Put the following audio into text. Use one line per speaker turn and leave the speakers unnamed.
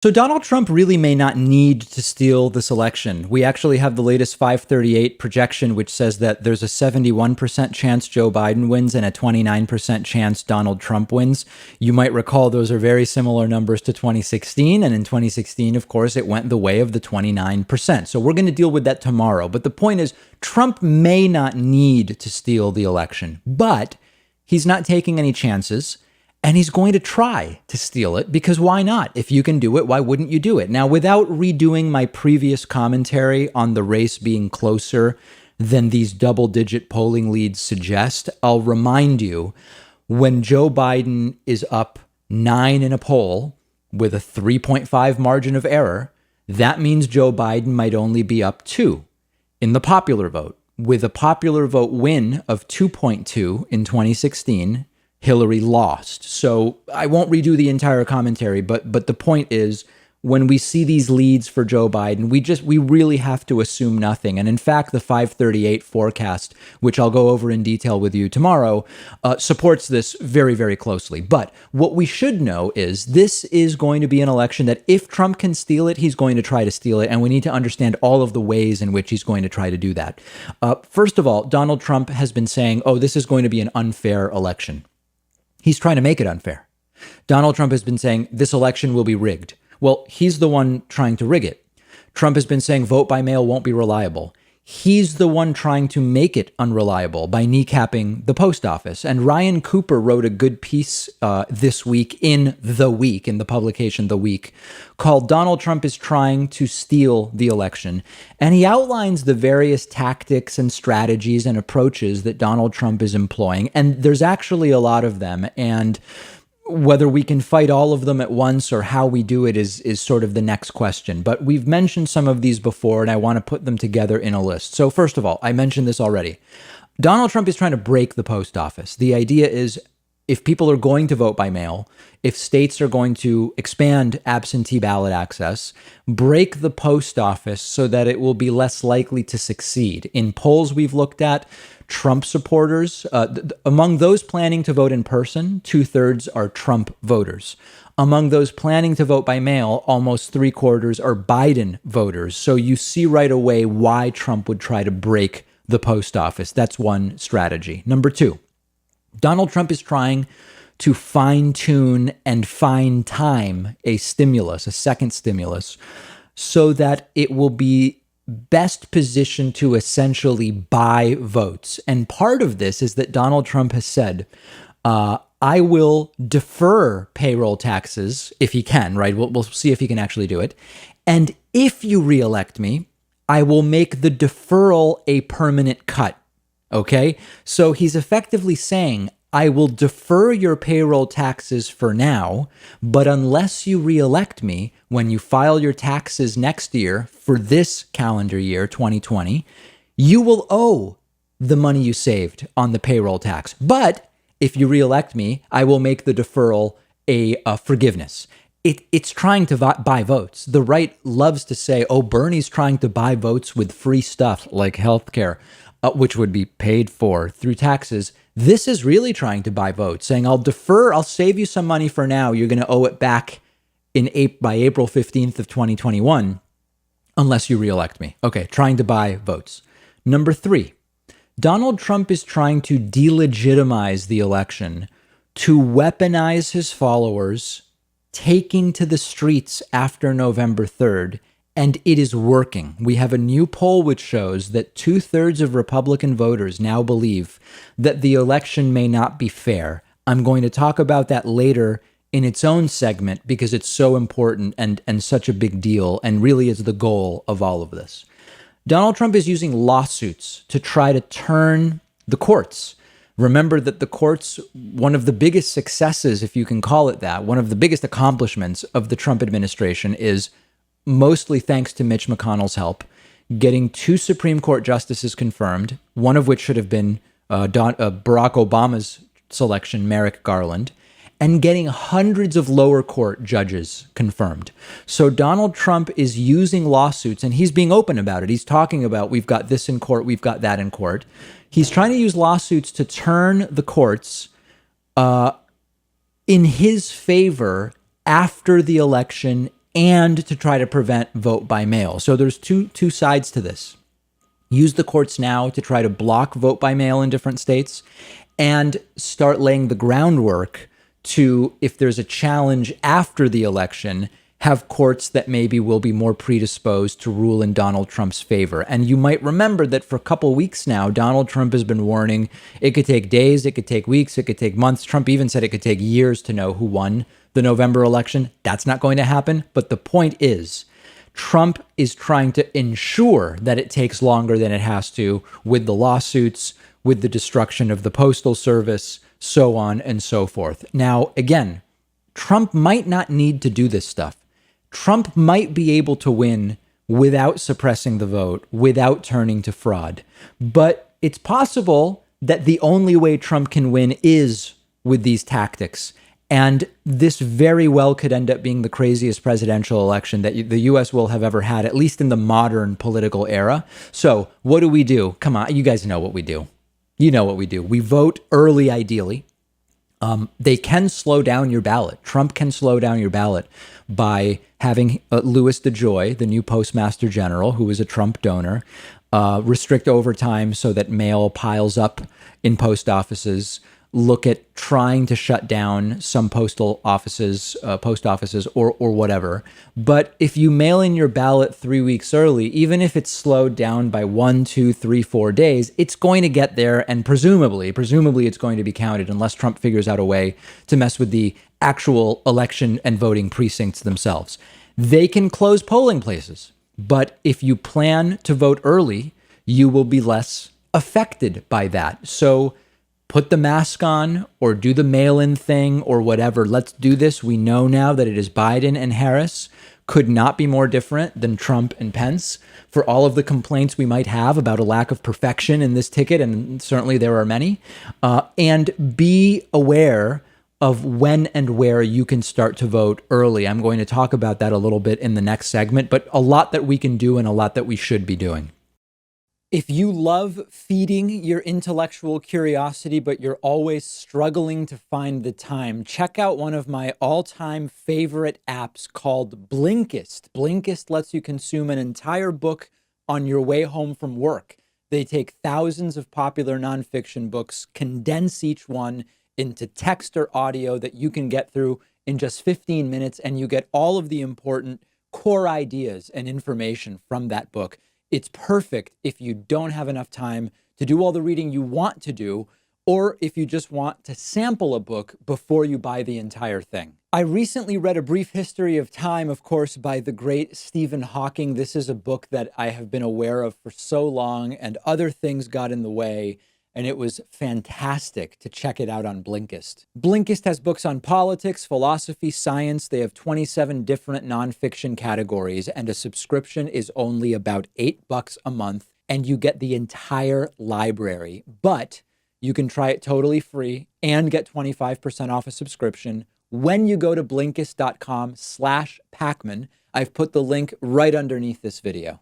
So Donald Trump really may not need to steal this election. We actually have the latest 538 projection, which says that there's a 71% chance Joe Biden wins and a 29% chance Donald Trump wins. You might recall those are very similar numbers to 2016. And in 2016, of course, it went the way of the 29%. So we're going to deal with that tomorrow. But the point is, Trump may not need to steal the election, but he's not taking any chances. And he's going to try to steal it because why not? If you can do it, why wouldn't you do it? Now, without redoing my previous commentary on the race being closer than these double-digit polling leads suggest, I'll remind you when Joe Biden is up 9 in a poll with a 3.5 margin of error, that means Joe Biden might only be up 2 in the popular vote. With a popular vote win of 2.2 in 2016, Hillary lost. So I won't redo the entire commentary, but the point is, when we see these leads for Joe Biden, we really have to assume nothing. And in fact, the 538 forecast, which I'll go over in detail with you tomorrow, supports this very, very closely. But what we should know is this is going to be an election that if Trump can steal it, he's going to try to steal it. And we need to understand all of the ways in which he's going to try to do that. First of all, Donald Trump has been saying, oh, this is going to be an unfair election. He's trying to make it unfair. Donald Trump has been saying this election will be rigged. Well, he's the one trying to rig it. Trump has been saying vote by mail won't be reliable. He's the one trying to make it unreliable by kneecapping the post office. And Ryan Cooper wrote a good piece this week in the publication The Week, called Donald Trump is Trying to Steal the Election. And he outlines the various tactics and strategies and approaches that Donald Trump is employing. And there's actually a lot of them. And whether we can fight all of them at once or how we do it is sort of the next question. But we've mentioned some of these before, and I want to put them together in a list. So first of all, I mentioned this already. Donald Trump is trying to break the post office. The idea is if people are going to vote by mail, if states are going to expand absentee ballot access, break the post office so that it will be less likely to succeed. In polls we've looked at, Trump supporters, among those planning to vote in person, 2/3 are Trump voters. Among those planning to vote by mail, almost 3/4 are Biden voters. So you see right away why Trump would try to break the post office. That's one strategy. Number two, Donald Trump is trying to fine-tune and fine-time a stimulus, a second stimulus, so that it will be best positioned to essentially buy votes. And part of this is that Donald Trump has said, I will defer payroll taxes if he can, right? We'll see if he can actually do it. And if you reelect me, I will make the deferral a permanent cut. Okay? So he's effectively saying, I will defer your payroll taxes for now, but unless you reelect me, when you file your taxes next year for this calendar year, 2020, you will owe the money you saved on the payroll tax. But if you reelect me, I will make the deferral a forgiveness. It's trying to buy votes. The right loves to say, oh, Bernie's trying to buy votes with free stuff like healthcare, which would be paid for through taxes. This is really trying to buy votes, saying, I'll save you some money for now. You're going to owe it back by April 15th of 2021, unless you reelect me. Okay, trying to buy votes. Number three, Donald Trump is trying to delegitimize the election, to weaponize his followers, taking to the streets after November 3rd, and it is working. We have a new poll which shows that 2/3 of Republican voters now believe that the election may not be fair. I'm going to talk about that later in its own segment because it's so important and such a big deal and really is the goal of all of this. Donald Trump is using lawsuits to try to turn the courts. Remember that the courts, one of the biggest successes, if you can call it that, one of the biggest accomplishments of the Trump administration is, mostly thanks to Mitch McConnell's help, getting 2 Supreme Court justices confirmed, one of which should have been Barack Obama's selection, Merrick Garland, and getting hundreds of lower court judges confirmed. So Donald Trump is using lawsuits, and he's being open about it. He's talking about, we've got this in court, we've got that in court. He's trying to use lawsuits to turn the courts in his favor after the election and to try to prevent vote by mail. So there's two sides to this. Use the courts now to try to block vote by mail in different states and start laying the groundwork to, if there's a challenge after the election, have courts that maybe will be more predisposed to rule in Donald Trump's favor. And you might remember that for a couple weeks now, Donald Trump has been warning it could take days, it could take weeks, it could take months. Trump even said it could take years to know who won the November election. That's not going to happen. But the point is, Trump is trying to ensure that it takes longer than it has to with the lawsuits, with the destruction of the Postal Service, so on and so forth. Now, again, Trump might not need to do this stuff. Trump might be able to win without suppressing the vote, without turning to fraud. But it's possible that the only way Trump can win is with these tactics. And this very well could end up being the craziest presidential election that the U.S. will have ever had, at least in the modern political era. So what do? Come on, you guys know what we do. You know what we do. We vote early, ideally. They can slow down your ballot. Trump can slow down your ballot by having Louis DeJoy, the new postmaster general, who is a Trump donor, restrict overtime so that mail piles up in post offices, look at trying to shut down some post offices or whatever. But if you mail in your ballot 3 weeks early, even if it's slowed down by 1, 2, 3, 4 days, it's going to get there. And presumably it's going to be counted unless Trump figures out a way to mess with the actual election and voting precincts themselves. They can close polling places. But if you plan to vote early, you will be less affected by that. So put the mask on or do the mail-in thing or whatever. Let's do this. We know now that it is Biden and Harris. Could not be more different than Trump and Pence. For all of the complaints we might have about a lack of perfection in this ticket, and certainly there are many, and be aware of when and where you can start to vote early. I'm going to talk about that a little bit in the next segment, but a lot that we can do and a lot that we should be doing. If you love feeding your intellectual curiosity, but you're always struggling to find the time, check out one of my all-time favorite apps called Blinkist. Blinkist lets you consume an entire book on your way home from work. They take thousands of popular nonfiction books, condense each one into text or audio that you can get through in just 15 minutes, and you get all of the important core ideas and information from that book. It's perfect if you don't have enough time to do all the reading you want to do, or if you just want to sample a book before you buy the entire thing. I recently read A Brief History of Time, of course, by the great Stephen Hawking. This is a book that I have been aware of for so long, and other things got in the way, and it was fantastic to check it out on Blinkist. Blinkist has books on politics, philosophy, science. They have 27 different nonfiction categories, and a subscription is only about $8 a month, and you get the entire library. But you can try it totally free and get 25% off a subscription when you go to Blinkist.com/Pakman. I've put the link right underneath this video.